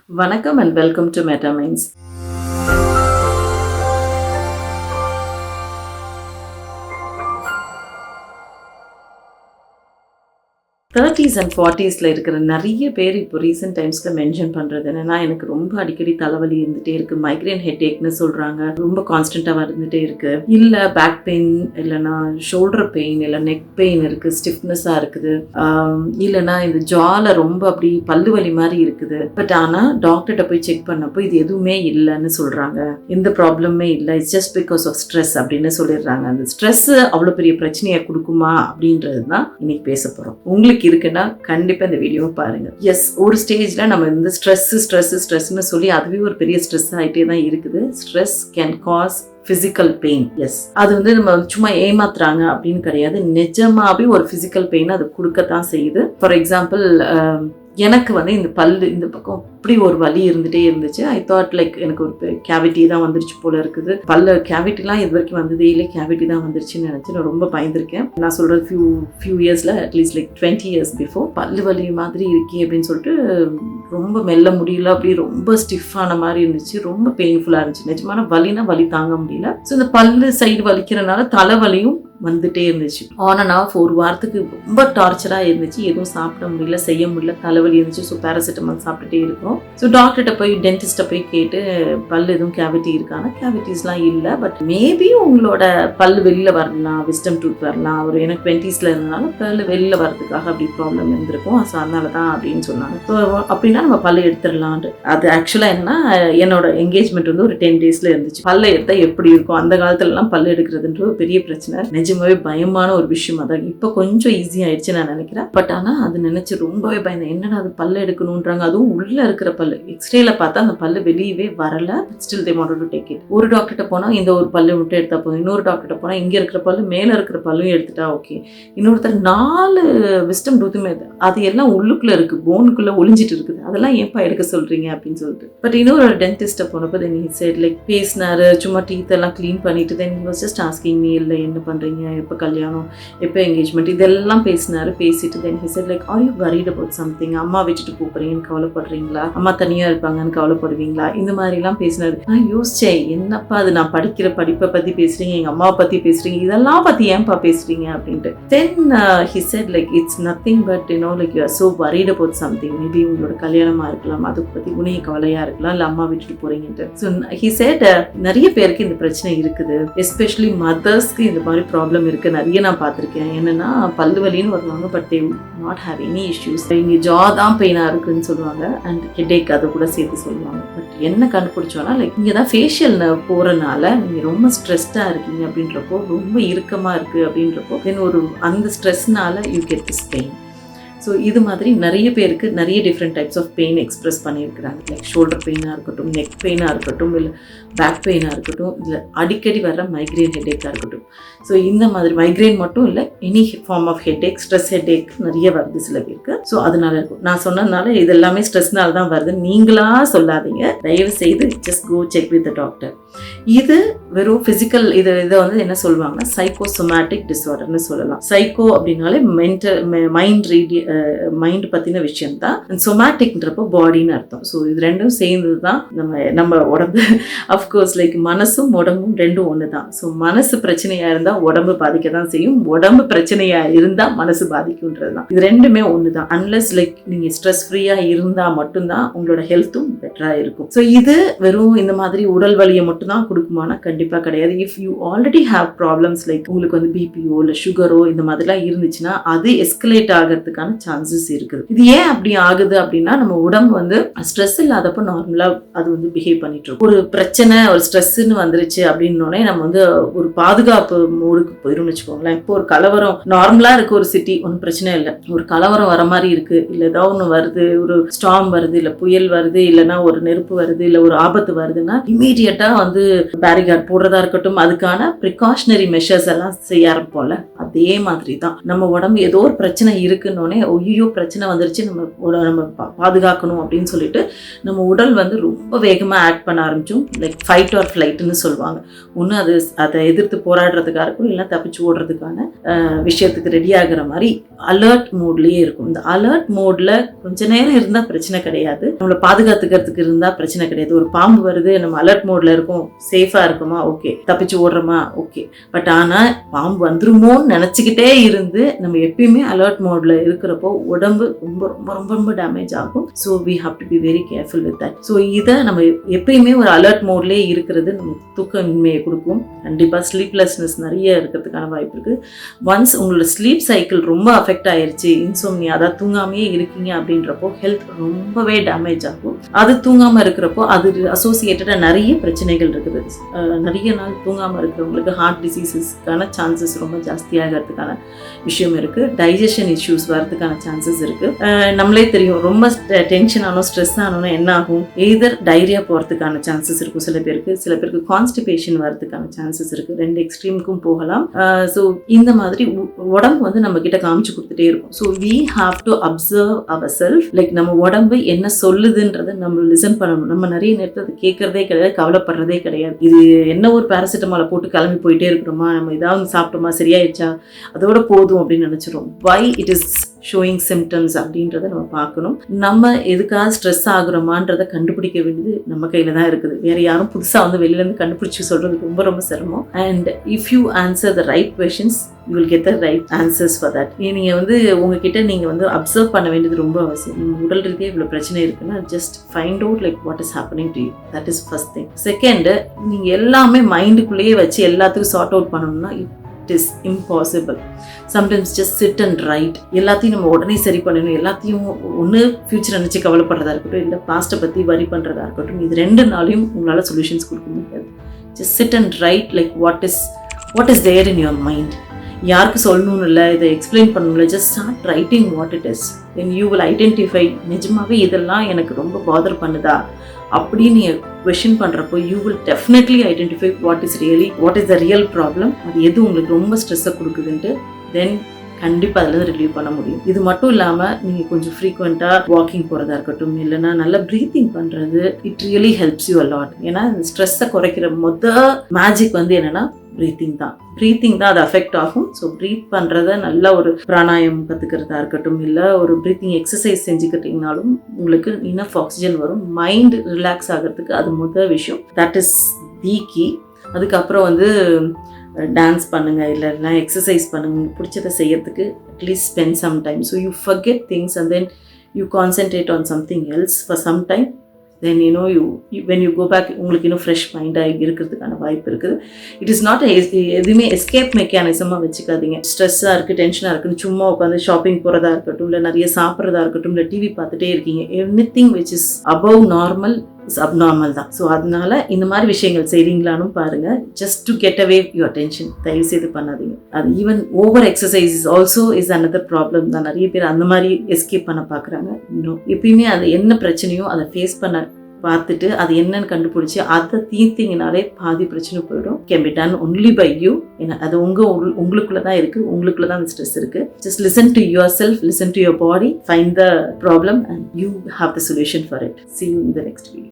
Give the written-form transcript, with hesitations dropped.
வணக்கம் and welcome to MetaMinds. 30s and 40sல இருக்கிற நிறைய பேர் இப்போ ரீசெண்ட் டைம்ஸ்ல மென்ஷன் பண்றது என்னன்னா, எனக்கு ரொம்ப அடிக்கடி தலைவலி இருந்துட்டே இருக்கு, மைக்ரேன் ஹெட்ஏக்னு சொல்றாங்க, ரொம்ப கான்ஸ்டன்டா வந்துட்டே இருக்கு, இல்ல பேக் பெயின், இல்லைன்னா ஷோல்டர் பெயின், இல்ல நெக் பெயின் இருக்கு, ஸ்டிஃப்னஸா இருக்குது, இல்லைன்னா இந்த ஜால ரொம்ப அப்படி பல்லு வலி மாதிரி இருக்குது. பட் ஆனா டாக்டர்கிட்ட போய் செக் பண்ணப்போ இது எதுவுமே இல்லைன்னு சொல்றாங்க, எந்த ப்ராப்ளமே இல்லை, it's just because of stress அப்படின்னு சொல்லிடுறாங்க. அந்த ஸ்ட்ரெஸ் அவ்வளோ பெரிய பிரச்சனையை கொடுக்குமா அப்படின்றது தான் இன்னைக்கு பேச போறோம். உங்களுக்கு இருக்குன்னா கண்டிப்பா இந்த வீடியோவை பாருங்க. எஸ், ஒரு ஸ்டேஜ்ல நம்ம இந்த ஸ்ட்ரெஸ்ன்னு சொல்லி அதுவே ஒரு பெரிய ஸ்ட்ரெஸ் ஆகிட்டே தான் இருக்குது. Stress can cause physical pain. Yes, அது நம்ம சும்மா ஏமாத்துறாங்க அப்படின்னு கிடையாது, நிஜமாவே ஒரு பிசிக்கல் பெயின் அது கொடுக்கத்தான் செய்யுது. ஃபார் எக்ஸாம்பிள், எனக்கு இந்த பல்லு இந்த பக்கம் அப்படி ஒரு வலி இருந்துகிட்டே இருந்துச்சு. ஐ தாட் லைக் எனக்கு ஒரு கேவிட்டி தான் வந்துருச்சு போல இருக்குது. பல்லு கேவிட்டிலாம் இது வரைக்கும் வந்ததே இல்லை, கேவிட்டி தான் வந்துருச்சுன்னு நினச்சி நான் ரொம்ப பயந்துருக்கேன். நான் சொல்கிறது ஃபியூ இயர்ஸில் அட்லீஸ்ட் லைக் 20 years பிஃபோர் பல்லு வலி மாதிரி இருக்கே அப்படின்னு சொல்லிட்டு ரொம்ப மெல்ல முடியல, அப்படி ரொம்ப ஸ்டிஃபான மாதிரி இருந்துச்சு, ரொம்ப பெயின்ஃபுல்லாக இருந்துச்சு. நிஜமான வலினா வலி தாங்க முடியல. ஸோ இந்த பல்லு சைடு வலிக்கிறனால தலைவலியும் வந்துட்டே இருந்துச்சு. ஆன் அண்ட் ஆஃப் ஒரு வாரத்துக்கு ரொம்ப டார்ச்சராக இருந்துச்சு, எதுவும் சாப்பிட முடியல, செய்ய முடியல, தலைவலி இருந்துச்சு. ஸோ பேராசிட்டமால் சாப்பிட்டுட்டே இருக்கோம். ஸோ டாக்டர்கிட்ட போய் டென்டிஸ்ட்டை போய் கேட்டு பல்லு எதுவும் கேவிட்டி இருக்கானா, கேவிட்டிஸ்லாம் இல்லை, பட் மேபி உங்களோட பல்லு வெளியில் வரலாம், விஸ்டம் டூத் வரலாம். ஒரு எனக்கு 20sல இருந்தனால பல்லு வெளியில் வரதுக்காக அப்படி ப்ராப்ளம் இருந்திருக்கும், ஸோ அதனால தான் அப்படின்னு சொன்னாங்க. ஸோ அப்படின்னா நம்ம பல்லு எடுத்துடலான்ட்டு. அது ஆக்சுவலாக என்னன்னா, என்னோட என்கேஜ்மெண்ட் ஒரு 10 daysல இருந்துச்சு. பல்லை எடுத்தால் எப்படி இருக்கும், அந்த காலத்துலலாம் பல்லு எடுக்கிறதுன்ற ஒரு பெரிய பிரச்சனை, நிஜமாவே பயமான ஒரு விஷயம். அதான் இப்போ கொஞ்சம் ஈஸியாகிடுச்சு நான் நினைக்கிறேன். பட் ஆனால் அது நினைச்சு ரொம்பவே பயந்தேன். என்னடா அது பல்லு எடுக்கணுன்றாங்க, அதுவும் உள்ள இருக்கிற பல்லு. எக்ஸ்ரேல பார்த்தா அந்த பல்லு வெளியவே வரல, still they wanted to take it. ஒரு டாக்டர்கிட்ட போனால் இந்த ஒரு பல்லு மட்டும் எடுத்தா போதும், இன்னொரு டாக்டர்கிட்ட போனால் இங்கே இருக்கிற பல்லு மேலே இருக்கிற பல்லும் எடுத்துட்டா ஓகே, இன்னொருத்தர் 4 விஸ்டம் டூத்துமே அது எல்லாம் உள்ளுக்குள்ள இருக்கு, போனுக்குள்ள ஒளிஞ்சிட்டு இருக்குது, அதெல்லாம் ஏன்பா எடுக்க சொல்றீங்க அப்படின்னு சொல்லிட்டு. பட் இன்னொரு டென்டிஸ்ட்டை போனப்போ தென் ஹி செட் லைக் பேசினாரு, சும்மா டீத் எல்லாம் க்ளீன் பண்ணிட்டு then he was just asking me, இல்லை என்ன பண்றீங்க, எப்போ கல்யாணம், எப்போ என்கேஜ்மெண்ட், இதெல்லாம் பேசினாரு. பேசிட்டு then he said like are you worried about something, அம்மா விட்டுட்டு போறீங்கன்னு கவலைப்படுறீங்களா, அம்மா தனியா இருப்பாங்கன்னு கவலைப்படுவீங்களா, இந்த மாதிரி எல்லாம் பேசினாரு. நான் யோசிச்சேன், என்னப்பா அது, நான் படிக்கிற படிப்பை பத்தி பேசுறீங்க, எங்க அம்மாவை பத்தி பேசுறீங்க, இதெல்லாம் பத்தி ஏன்பா பேசுறீங்க அப்படின்ட்டு. Then he said like it's nothing but like you are so worried about something, maybe உங்களோட கல்யாணமா இருக்கலாம், அதை பத்தி உனைய கவலையா இருக்கலாம், இல்ல அம்மா விட்டுட்டு போறீங்கன்ட்டு. ஸோ ஹி செட் நிறைய பேருக்கு இந்த பிரச்சனை இருக்குது, எஸ்பெஷலி மதர்ஸ்க்கு இந்த மாதிரி ப்ராப்ளம் இருக்கு, நிறைய நான் பார்த்துருக்கேன். என்னன்னா பல்லு வலின்னு வருவாங்க, but they not have any issues, இங்கே ஜா தான் பெயினாக இருக்குன்னு சொல்லுவாங்க, அண்ட் ஹெட்டேக் அதை கூட சேர்த்து சொல்லுவாங்க. பட் என்ன கண்டுபிடிச்சோன்னா லைக் இங்கே தான் ஃபேஷியல் போகிறனால நீங்கள் ரொம்ப ஸ்ட்ரெஸ்டாக இருக்கீங்க அப்படின்றப்போ, ரொம்ப இறுக்கமாக இருக்குது அப்படின்றப்போ தென் ஒரு அந்த ஸ்ட்ரெஸ்னால you get this pain. So இது மாதிரி நிறைய பேருக்கு நிறைய different types of pain express பண்ணியிருக்கிறாங்க. லைக் ஷோல்டர் பெயினாக இருக்கட்டும், நெக் பெயினாக இருக்கட்டும், இல்லை பேக் பெயினாக இருக்கட்டும், இல்லை அடிக்கடி வர்ற மைக்ரேன் ஹெட்டேக்காக இருக்கட்டும். ஸோ இந்த மாதிரி மைக்ரேன் மட்டும் இல்லை, any form of headache, stress headache நிறைய வருது சில பேருக்கு. ஸோ அதனால இருக்கும். நான் சொன்னதுனால இது எல்லாமே ஸ்ட்ரெஸ்னால தான் வருது நீங்களா சொல்லாதீங்க, தயவு செய்து just go check with the doctor. இது வெறும் ஃபிசிக்கல், இதை என்ன சொல்லுவாங்கன்னா சைக்கோசோமேட்டிக் டிஸார்டர்னு சொல்லலாம். சைக்கோ அப்படின்னாலே மைண்ட் பத்தின விஷயம் தான், சொமேட்டிக்ன்றப்போ பாடின்னு அர்த்தம். ஸோ இது ரெண்டும் சேர்ந்து தான் நம்ம உடம்பு. அஃப்கோர்ஸ் லைக் மனசும் உடம்பும் ரெண்டும் ஒன்று தான். ஸோ மனசு பிரச்சனையா இருந்தால் உடம்பு பாதிக்க தான் செய்யும், உடம்பு பிரச்சனையா இருந்தால் மனசு பாதிக்கும்ன்றது தான். இது ரெண்டுமே ஒன்று தான். அன்லெஸ் லைக் நீங்கள் ஸ்ட்ரெஸ் ஃப்ரீயா இருந்தால் மட்டும்தான் உங்களோட ஹெல்த்தும் பெட்டரா இருக்கும். ஸோ இது வெறும் இந்த மாதிரி உடல் வலியை மட்டும் தான் கொடுக்குமானா கண்டிப்பாக கிடையாது. If you already have problems like உங்களுக்கு பிபிஓ இல்லை சுகரோ இந்த மாதிரிலாம் இருந்துச்சுன்னா அது எஸ்கலேட் ஆகிறதுக்கான சான்சஸ் இருக்குது. இது ஏன் அப்படி ஆகுது அப்படின்னா, நம்ம உடம்பு ஸ்ட்ரெஸ் இல்லாதப்போ நார்மலா அது பிஹேவ் பண்ணிட்டு இருக்கும். ஒரு பிரச்சனை, ஒரு ஸ்ட்ரெஸ்ன்னு வந்துருச்சு அப்படின்னோடனே நம்ம ஒரு பாதுகாப்பு மோடுக்கு போயிடும் வச்சுக்கோங்களேன். இப்போ ஒரு கலவரம் நார்மலா இருக்கு, ஒரு சிட்டி ஒன்றும் பிரச்சனை இல்லை, ஒரு கலவரம் வர மாதிரி இருக்கு, இல்லை ஏதாவது ஒன்று வருது, ஒரு ஸ்டார்ம் வருது, இல்லை புயல் வருது, இல்லைன்னா ஒரு நெருப்பு வருது, இல்லை ஒரு ஆபத்து வருதுன்னா இமீடியட்டா வந்து பேரிகார்ட் போடுறதா இருக்கட்டும், அதுக்கான ப்ரிகாஷனரி மெஷர்ஸ் எல்லாம் செய்ய ஆரம்பிப்போம்ல, அதே மாதிரி தான் நம்ம உடம்பு ஏதோ ஒரு பிரச்சனை இருக்குன்னொடனே ஐயோ பிரச்சனை வந்துருச்சு, நம்ம பாதுகாக்கணும் அப்படின்னு சொல்லிட்டு நம்ம உடல் வந்து ரொம்ப வேகமாக ஆக்ட் பண்ண ஆரம்பிச்சோம். லைக் ஃபைட் ஆர் ஃப்ளைட்னு சொல்லுவாங்க. ஒன்று அதை எதிர்த்து போராடுறதுக்காக இருக்கும், இல்லை தப்பிச்சு ஓடுறதுக்கான விஷயத்துக்கு ரெடி ஆகிற மாதிரி அலர்ட் மோட்லேயே இருக்கும். இந்த அலர்ட் மோட்ல கொஞ்ச நேரம் இருந்தால் பிரச்சனை கிடையாது, நம்மளை பாதுகாத்துக்கிறதுக்கு இருந்தால் பிரச்சனை கிடையாது. ஒரு பாம்பு வருது, நம்ம அலர்ட் மோட்ல இருக்கோம், சேஃபா இருக்குமா, ஓகே, தப்பிச்சு ஓடுறோமா, ஓகே. பட் ஆனால் பாம்பு வந்துருமோன்னு நினச்சிக்கிட்டே இருந்து நம்ம எப்பயுமே அலர்ட் மோட்ல இருக்கிறப்போ உடம்பு ரொம்ப ரொம்ப ரொம்ப ரொம்ப டேமேஜ் ஆகும். So we have to be very careful with that. So இதை நம்ம எப்பயுமே ஒரு அலர்ட் மோட்லேயே இருக்கிறது நமக்கு தூக்கமின்மையை கொடுக்கும். கண்டிப்பாக ஸ்லீப்லெஸ்னஸ் நிறைய இருக்கிறதுக்கான வாய்ப்பு இருக்குது. ஒன்ஸ் உங்களோட ஸ்லீப் சைக்கிள் ரொம்ப அஃபெக்ட் ஆயிருச்சு, இன்சோம்னியா, அதாவது தூங்காமையே இருக்கீங்க அப்படின்றப்போ ஹெல்த் ரொம்பவே டேமேஜ் ஆகும். அது தூங்காமல் இருக்கிறப்போ அது அசோசியேட்டடாக நிறைய பிரச்சனைகள் இருக்குது. நிறைய நாள் தூங்காமல் இருக்கிறவங்களுக்கு ஹார்ட் டிசீசஸ்க்கான சான்சஸ் ரொம்ப ஜாஸ்தியாகிறதுக்கான விஷயம் இருக்குது. டைஜஷன் இஷ்யூஸ் வரதுக்கான சான்சஸ் இருக்குது. நம்மளே தெரியும், ரொம்ப டென்ஷன் ஆனோம், ஸ்ட்ரெஸ் ஆனோன்னா என்ன ஆகும், எய்தர் டைரியா போகிறதுக்கான சான்சஸ் இருக்கும் சில பேருக்கு கான்ஸ்டிபேஷன் வரதுக்கான சான்சஸ் இருக்குது. ரெண்டு எக்ஸ்ட்ரீமுக்கும் போகலாம். ஸோ இந்த மாதிரி உடம்பு வந்து நம்ம கிட்ட காமிச்சு கொடுத்துட்டே இருக்கும். So we have to observe our self. Like நம்ம உடம்பு என்ன சொல்லுதுன்றதை நம்ம லிசன் பண்ணணும். நம்ம நிறைய நேரத்தில் அது கேட்கறதே கிடையாது, கவலைப்படுறதே கிடையாது. இது என்ன ஒரு பேராசிட்டமாலை போட்டு கிளம்பி போயிட்டே இருக்கிறோமா, நம்ம ஏதாவது சாப்பிட்டோமா, சரியாயிடுச்சா, அதோட போதும் அப்படின்னு நினைச்சிரும். Why it is showing symptoms அப்படின்றத நம்ம பார்க்கணும். நம்ம எதுக்காக ஸ்ட்ரெஸ் ஆகுறோமான்றதை கண்டுபிடிக்க வேண்டியது நம்ம கையில தான் இருக்குது. வேற யாரும் புதுசாக வந்து வெளியிலேருந்து கண்டுபிடிச்சி சொல்றது ரொம்ப ரொம்ப சிரமம். And if you answer the right questions you will get the right answers for that. நீங்கள் வந்து உங்ககிட்ட நீங்கள் வந்து அப்சர்வ் பண்ண வேண்டியது ரொம்ப அவசியம். உடல் ரீதியாக இவ்வளோ பிரச்சனை இருக்குன்னா just find out like what is happening to you. That is first thing. Second, நீங்கள் எல்லாமே மைண்டுக்குள்ளேயே வச்சு எல்லாத்துக்கும் சார்ட் அவுட் பண்ணணும்னா it is impossible. Sometimes just sit and write. எல்லாத்தையும் நம்ம உடனே சரி பண்ணணும், எல்லாத்தையும் ஒன்று ஃபியூச்சர் நினச்சி கவலைப்படுறதா இருக்கட்டும், இல்லை பாஸ்ட்டை பற்றி வரி பண்ணுறதா இருக்கட்டும், இது 2 நாளையும் உங்களால் சொல்யூஷன்ஸ் கொடுக்க முடியாது. just sit and write like what is there in your mind. யாருக்கு சொல்லணும்னு இல்லை, இதை எக்ஸ்பிளைன் பண்ணணும்ல, just start writing what it is. then you will identify, நிஜமாவே இதெல்லாம் எனக்கு ரொம்ப பாதர் பண்ணுதா அப்படின்னு நீங்கள் கொஷின் பண்ணுறப்போ you will definitely identify what is the real problem, அது எது உங்களுக்கு ரொம்ப ஸ்ட்ரெஸ்ஸை கொடுக்குதுன்ட்டு. தென் கண்டிப்பாக அதில் ரிலீவ் பண்ண முடியும். இது மட்டும் இல்லாமல் நீங்கள் கொஞ்சம் ஃப்ரீக்வெண்ட்டாக வாக்கிங் போகிறதா இருக்கட்டும், இல்லைன்னா நல்லா ப்ரீத்திங் பண்ணுறது, it really helps you a lot. ஏன்னா ஸ்ட்ரெஸ்ஸை குறைக்கிற மேஜிக் வந்து என்னென்னா ப்ரீத்திங் தான் அது அஃபெக்ட் ஆகும். ஸோ ப்ரீத் பண்ணுறத நல்ல ஒரு பிராணாயம் கற்றுக்கிறதா இருக்கட்டும், இல்லை ஒரு ப்ரீத்திங் எக்ஸசைஸ் செஞ்சுக்கிட்டிங்கனாலும் உங்களுக்கு இனஃப் ஆக்சிஜன் வரும். மைண்ட் ரிலாக்ஸ் ஆகிறதுக்கு அது விஷயம். That is the key. அதுக்கப்புறம் வந்து டான்ஸ் பண்ணுங்கள், இல்லைன்னா எக்ஸசைஸ் பண்ணுங்கள், உங்களுக்கு பிடிச்சதை செய்யறதுக்கு at least spend some time. So you forget things and then you concentrate on something else for some time. then when you go back உங்களுக்கு இன்னும் ஃப்ரெஷ் மைண்டாக இருக்கிறதுக்கான வாய்ப்பு இருக்குது. இட் இஸ் நாட் எதுவுமே எஸ்கேப் மெக்கானிசமாக வச்சுக்காதீங்க. ஸ்ட்ரெஸ்ஸாக இருக்குது, டென்ஷனாக இருக்குன்னு சும்மா உட்காந்து ஷாப்பிங் போகிறதா இருக்கட்டும், இல்லை நிறைய சாப்பிட்றதா இருக்கட்டும், இல்லை டிவி பார்த்துட்டே இருக்கீங்க. Anything which is above normal is abnormal தான். ஸோ அதனால இந்த மாதிரி விஷயங்கள் செய்கிறீங்களான்னு பாருங்கள். Just to get away your tension தயவு செய்து பண்ணாதீங்க. அது even over exercise is also is another problem தான். நிறைய பேர் அந்த மாதிரி எஸ்கேப் பண்ண பார்க்குறாங்க. இன்னும் எப்பயுமே அது என்ன பிரச்சனையோ அதை ஃபேஸ் பண்ண பார்த்துட்டு அது என்னன்னு கண்டுபிடிச்சி அதை தீர்த்தீங்கனாலே பாதி பிரச்சனை போயிடும். Can be done only by you. ஏன்னா அது உங்களுக்குள்ள தான் இருக்கு, உங்களுக்குள்ள தான் அந்த ஸ்ட்ரெஸ் இருக்கு. Just listen to your self, listen to your body, find the problem and you have the solution for it. See you in the next video.